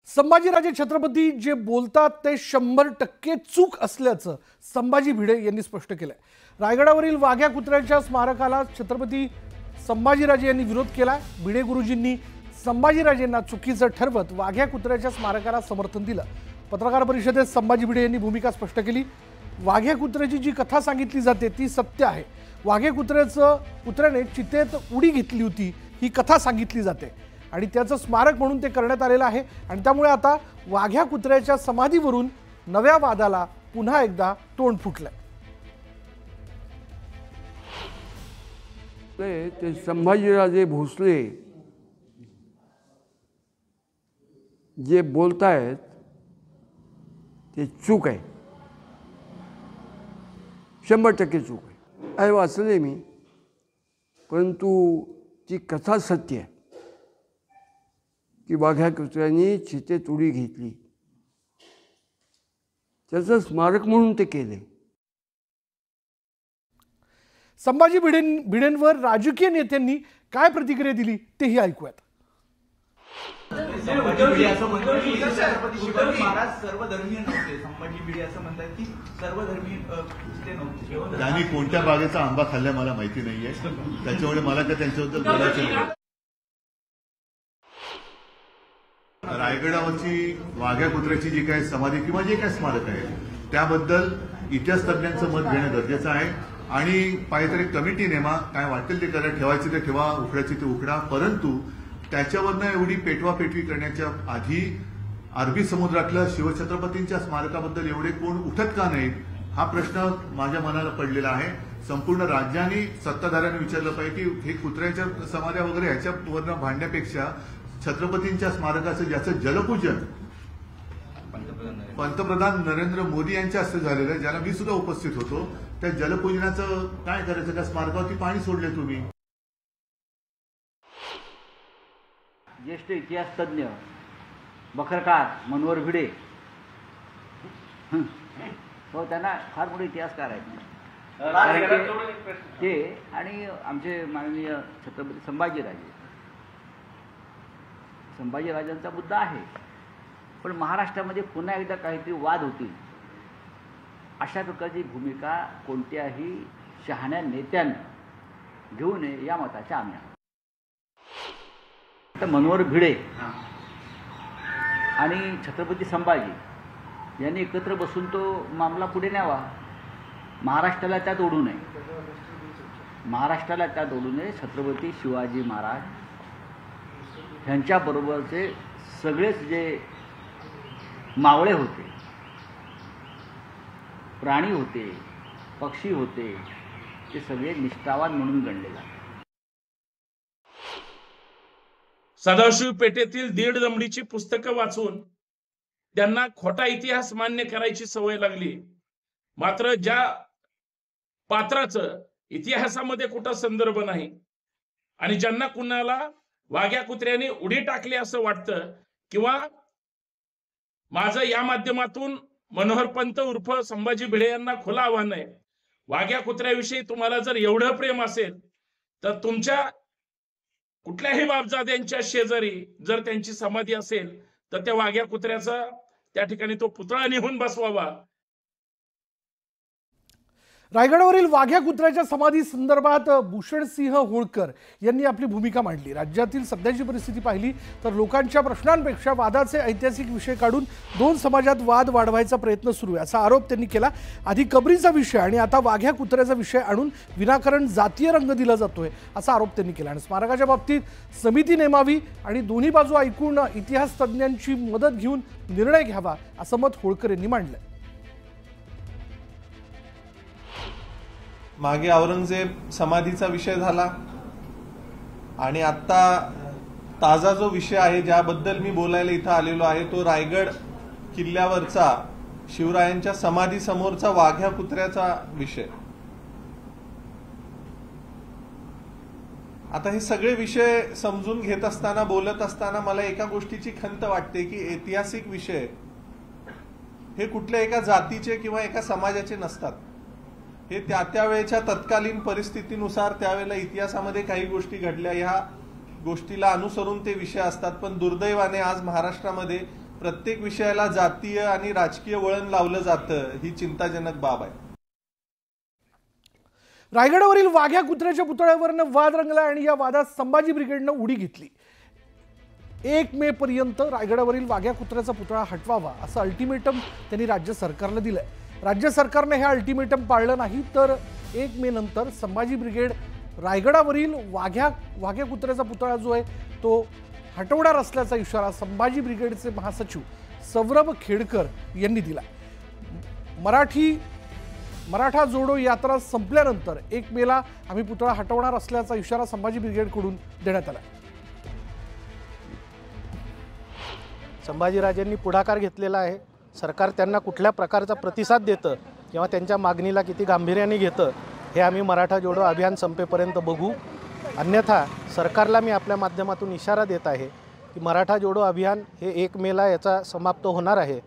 संभाजीराजे छत्रपती जे बोलतात ते 100% चूक असल्याचं संभाजी भिडे यांनी स्पष्ट केलंय। रायगडावरील वाघ्या कुत्र्याच्या स्मारकाला छत्रपती संभाजीराजे यांनी विरोध केलाय। भिडे गुरुजींनी संभाजीराजेंना चुकीचं ठरवत वाघ्या कुत्र्याच्या स्मारकाला समर्थन दिलं। पत्रकार परिषदेत संभाजी भिडे यांनी भूमिका स्पष्ट केली। वाघ्या कुत्र्याची जी कथा सांगितली जाते ती सत्य आहे। वाघ्या कुत्र्याने चितेत उडी घेतली होती ही कथा सांगितली जाते आणि त्याचं स्मारक म्हणून ते करण्यात आलेलं आहे आणि त्यामुळे आता वाघ्या कुत्र्याच्या समाधीवरून नव्या वादाला पुन्हा एकदा तोंड फुटलंय। ते संभाजीराजे भोसले जे बोलतायत ते चूक आहे, 100% चूक आहे वाचले मी, परंतु ती कथा सत्य आहे की वाघ्या कुत्र्याने चितेत उडी घेतली, त्याचं स्मारक म्हणून ते केले। संभाजी भिडेंवर राजकीय नेत्यांनी काय प्रतिक्रिया दिली तेही ऐकूयात। संभाजी असं म्हणतात की छत्रपती शिवाजी महाराज सर्वधर्मीय नव्हते। संभाजी भिडे असं म्हणतात की सर्वधर्मीय ते नव्हते। त्यांनी कोणत्या बागेचा आंबा खाल्लाय मला माहिती नाहीये, त्याच्यामुळे मला काय त्यांच्याबद्दल बोलायचं नाही। रायगडावरची वाघ्या कुत्र्याची जी काही समाधी किंवा जे काही स्मारक आहे त्याबद्दल इतिहास तज्ञांचं मत घेणं गरजेचं आहे आणि पाहिजे तर एक कमिटी नेमा, काय वाटेल ते करा, ठेवायचे ते ठेवा, उखडायचे ते उखडा, परंतु त्याच्यावरनं एवढी पेटवापेटवी करण्याच्या आधी अरबी समुद्रातल्या शिवछत्रपतींच्या स्मारकाबद्दल एवढे कोण उठत का नाहीत हा प्रश्न माझ्या मनाला पडलेला आहे। संपूर्ण राज्यांनी सत्ताधाऱ्यांनी विचारलं पाहिजे की हे कुत्र्याच्या समाध्या वगैरे ह्याच्यावरनं भांडण्यापेक्षा छत्रपतींच्या स्मारकाचं ज्याचं जलपूजन पंतप्रधान नरेंद्र मोदी यांच्या हस्ते झालेलं आहे, ज्याला मी सुद्धा उपस्थित होतो, त्या जलपूजनाचं काय करायचं? त्या स्मारकावरती पाणी सोडले तुम्ही। ज्येष्ठ इतिहास तज्ञ बखरकार मनोहर भिडे, हो त्यांना फार मोठे इतिहासकार आहेत ते, आणि आमचे माननीय छत्रपती संभाजीराजांचा मुद्दा आहे, पण महाराष्ट्रामध्ये पुन्हा एकदा काहीतरी वाद होतील अशा प्रकारची भूमिका कोणत्याही शहाण्या नेत्याने घेऊ नये या मताच्या आम्ही आहोत। तर मनोहर भिडे आणि छत्रपती संभाजी यांनी एकत्र बसून तो मामला पुढे न्यावा, महाराष्ट्राला त्यात ओढू नये, महाराष्ट्राला त्यात ओढू नये। छत्रपती शिवाजी महाराज ह्यांच्याबरोबरचे सगळेच जे मावळे होते, प्राणी होते, पक्षी होते, ते सगळे निष्ठावान म्हणून गणले जातात। सदाशिव पेठेतील 1.5 दमडीची पुस्तकं वाचून त्यांना खोटा इतिहास मान्य करायची सवय लागली, मात्र ज्या पात्राचं इतिहासामध्ये कुठं संदर्भ नाही आणि ज्यांना कुणाला वाघ्या कुत्र्याने उडी टाकली असं वाटतं, किंवा माझं या माध्यमातून मनोहर पंत उर्फ संभाजी भिडे यांना खुलं आव्हान आहे, वाघ्या कुत्र्याविषयी तुम्हाला जर एवढं प्रेम असेल तर तुमच्या कुठल्याही बापजाद्यांच्या शेजारी जर त्यांची समाधी असेल तर त्या वाघ्या कुत्र्याचा त्या ठिकाणी तो पुतळा नेऊन बसवावा। रायगडावरील वाघ्या कुत्र्याच्या समाधी संदर्भात भूषणसिंह होळकर यांनी आपली भूमिका मांडली। राज्यातील सध्याची परिस्थिती पाहिली तर लोकांच्या प्रश्नांपेक्षा वादाचे ऐतिहासिक विषय काढून दोन समाजात वाद वाढवायचा प्रयत्न सुरू आहे असा आरोप त्यांनी केला। आधी कबरीचा विषय आणि आता वाघ्या कुत्र्याचा विषय आणून विनाकारण जातीय रंग दिला जातोय असा आरोप त्यांनी केला आणि स्मारकाच्या बाबतीत समिती नेमावी आणि दोन्ही बाजू ऐकून इतिहास तज्ञांची मदत घेऊन निर्णय घ्यावा असं मत होळकर यांनी मांडलं। मागे औरंगजेब समाधीचा विषय झाला आणि आता ताजा जो विषय आहे ज्याबद्दल मी बोलायला इथं आलेलो आहे तो रायगड किल्ल्यावरचा शिवरायांच्या समाधी समोरचा वाघ्या कुत्र्याचा विषय। आता हे सगळे विषय समजून घेत असताना बोलत असताना मला एका गोष्टीची खंत वाटते की ऐतिहासिक विषय हे कुठल्या एका जातीचे किंवा एका समाजाचे नसतात, हे त्या वेळेच्या तत्कालीन परिस्थितीनुसार त्यावेळेला इतिहासामध्ये काही गोष्टी घडल्या ह्या गोष्टीला अनुसरून ते विषय असतात। पण दुर्दैवाने आज महाराष्ट्रामध्ये प्रत्येक विषयाला जातीय आणि राजकीय वळण लावलं जातं ही चिंताजनक बाब आहे. रायगडावरील वाघ्या कुत्र्याच्या पुतळ्यावरनं वाद रंगला आणि या वादात संभाजी ब्रिगेडनं उडी घेतली. 1 मे पर्यंत रायगडावरील वाघ्या कुत्र्याचा पुतळा हटवावा असं अल्टिमेटम त्यांनी राज्य सरकारला दिलंय. राज्य सरकारने हे अल्टिमेटम पाळलं नाही तर 1 मे नंतर संभाजी ब्रिगेड रायगडावरील वाघ्या कुत्र्याचा पुतळा जो आहे तो हटवणार असल्याचा इशारा संभाजी ब्रिगेडचे महासचिव सौरभ खेडकर यांनी दिला. मराठा जोडो यात्रा संपल्यानंतर 1 मेला आम्ही पुतळा हटवणार असल्याचा इशारा संभाजी ब्रिगेडकडून देण्यात आला. संभाजीराजेंनी पुढाकार घेतलेला आहे. सरकार त्यांना कुठल्या प्रकारचा प्रतिसाद देतं किंवा त्यांच्या मागणीला किती गांभीर्याने घेतं हे आम्ही मराठा जोडो अभियान संपेपर्यंत बघू. अन्यथा सरकारला मी आपल्या माध्यमातून इशारा देत आहे की मराठा जोडो अभियान हे 1 मेला याचा समाप्त होणार आहे.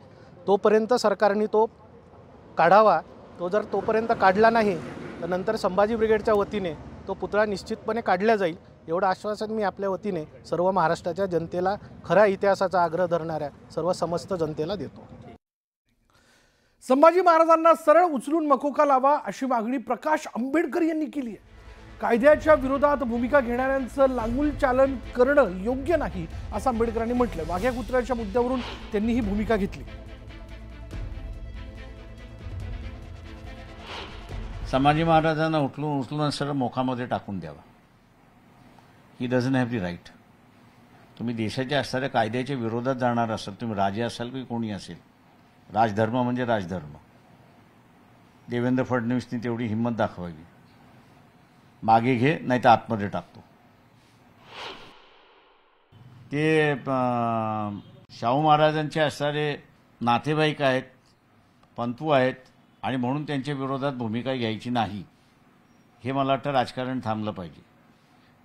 तोपर्यंत सरकारने तो काढावा. तो जर तोपर्यंत काढला नाही तर नंतर संभाजी ब्रिगेडच्या वतीने तो पुतळा निश्चितपणे काढला जाईल एवढं आश्वासन मी आपल्या वतीने सर्व महाराष्ट्राच्या जनतेला, खऱ्या इतिहासाचा आग्रह धरणाऱ्या सर्व समस्त जनतेला देतो. संभाजी महाराजांना सरळ उचलून मकोका लावा अशी मागणी प्रकाश आंबेडकर यांनी केली आहे. कायद्याच्या विरोधात भूमिका घेणाऱ्यांचं लांगुल चालन करणं योग्य नाही असं आंबेडकरांनी म्हटलं. वाघ्या कुत्र्याच्या मुद्द्यावरून त्यांनी ही भूमिका घेतली. संभाजी महाराजांना उचलून सरळ मोखामध्ये टाकून द्यावा. He doesn't have the right. तुम्ही देशाच्या असणाऱ्या कायद्याच्या विरोधात जाणार असाल, तुम्ही राजे असाल की कोणी असेल, राजधर्म म्हणजे राजधर्म. देवेंद्र फडणवीसनी तेवढी हिंमत दाखवावी. मागे घे नाही तर आतमध्ये टाकतो. ते शाहू महाराजांचे असणारे नातेवाईक आहेत, पंतू आहेत आणि म्हणून त्यांच्या विरोधात भूमिका घ्यायची नाही. हे मला वाटतं राजकारण थांबलं पाहिजे.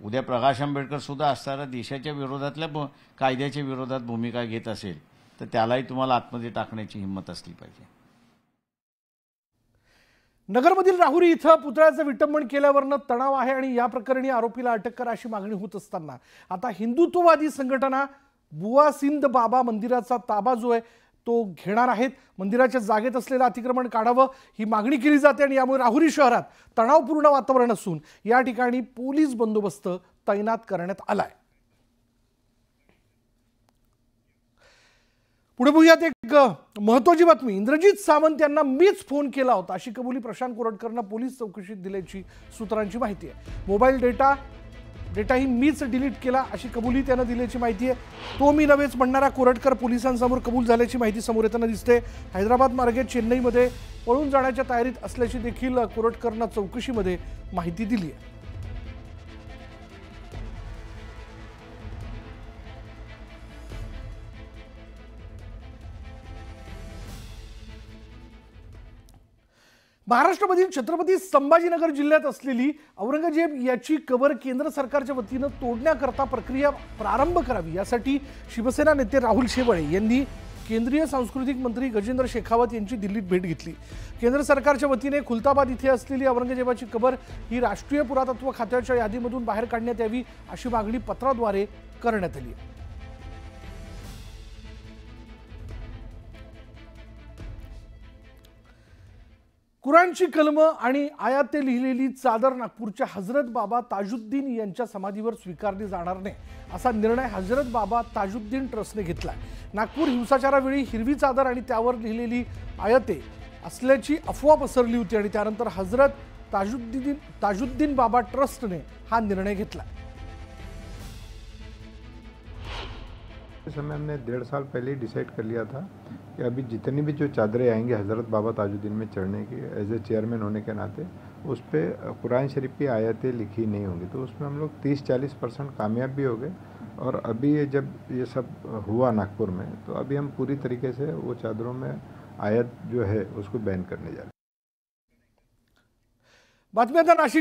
उद्या प्रकाश आंबेडकर सुद्धा असणारा देशाच्या विरोधातल्या कायद्याच्या विरोधात भूमिका घेत असेल तर त्यालाही तुम्हाला आतमध्ये टाकण्याची हिंमत असली पाहिजे. नगरमधील राहुरी इथं पुतळ्याचं विटंबन केल्यावरनं तणाव आहे आणि या प्रकरणी आरोपीला अटक करा अशी मागणी होत असताना आता हिंदुत्ववादी संघटना बुवा सिंध बाबा मंदिराचा ताबा जो आहे तो घेणार आहेत. मंदिराच्या जागेत असलेलं अतिक्रमण काढावं ही मागणी केली जाते आणि यामुळे राहुरी शहरात तणावपूर्ण वातावरण असून या ठिकाणी पोलीस बंदोबस्त तैनात करण्यात आलाय. पुढे बघूयात एक महत्त्वाची बातमी. इंद्रजित सावंत यांना मीच फोन केला होता अशी कबुली प्रशांत कोरटकरनं पोलीस चौकशीत दिल्याची सूत्रांची माहिती आहे. मोबाईल डेटाही मीच डिलीट केला अशी कबुली त्यानं दिल्याची माहिती आहे. तो मी नव्हेच म्हणणारा कोरटकर पोलिसांसमोर कबूल झाल्याची माहिती समोर येताना दिसते. हैदराबाद मार्गे चेन्नईमध्ये पळून जाण्याच्या तयारीत असल्याची देखील कोरटकरनं चौकशीमध्ये माहिती दिली आहे. महाराष्ट्रामधील छत्रपती संभाजीनगर जिल्ह्यात असलेली औरंगजेब याची कबर केंद्र सरकारच्या वतीनं तोडण्याकरता प्रक्रिया प्रारंभ करावी यासाठी शिवसेना नेते राहुल शेवाळे यांनी केंद्रीय सांस्कृतिक मंत्री गजेंद्र शेखावत यांची दिल्लीत भेट घेतली. केंद्र सरकारच्या वतीने खुलताबाद इथे असलेली औरंगजेबाची कबर ही राष्ट्रीय पुरातत्व खात्याच्या यादीमधून बाहेर काढण्यात यावी अशी मागणी पत्राद्वारे करण्यात आली. कुराणची कलमं आणि आयाते लिहिलेली चादर नागपूरच्या हजरत बाबा ताजुद्दीन यांच्या समाधीवर स्वीकारली जाणार नाही असा निर्णय हजरत बाबा ताजुद्दीन ट्रस्टने घेतला. नागपूर हिंसाचारावेळी हिरवी चादर आणि त्यावर लिहिलेली आयते असल्याची अफवा पसरली होती आणि त्यानंतर हजरत ताजुद्दीन बाबा ट्रस्टने हा निर्णय घेतला. इस समय हमने 1.5 साल पहले ही डिसाइड कर लिया था कि अभी जितनी भी जो चादरें आएंगी हज़रत बाबा ताजुद्दीन में चढ़ने की, एज ए चेयरमैन होने के नाते उस पर कुरान शरीफ की आयतें लिखी नहीं होंगी. तो उसमें हम लोग 30-40% कामयाब भी हो गए. और अभी ये जब ये सब हुआ नागपुर में तो अभी हम पूरी तरीके से वो चादरों में आयत जो है उसको बैन करने जा रहे हैं. बातमी आता नाशिक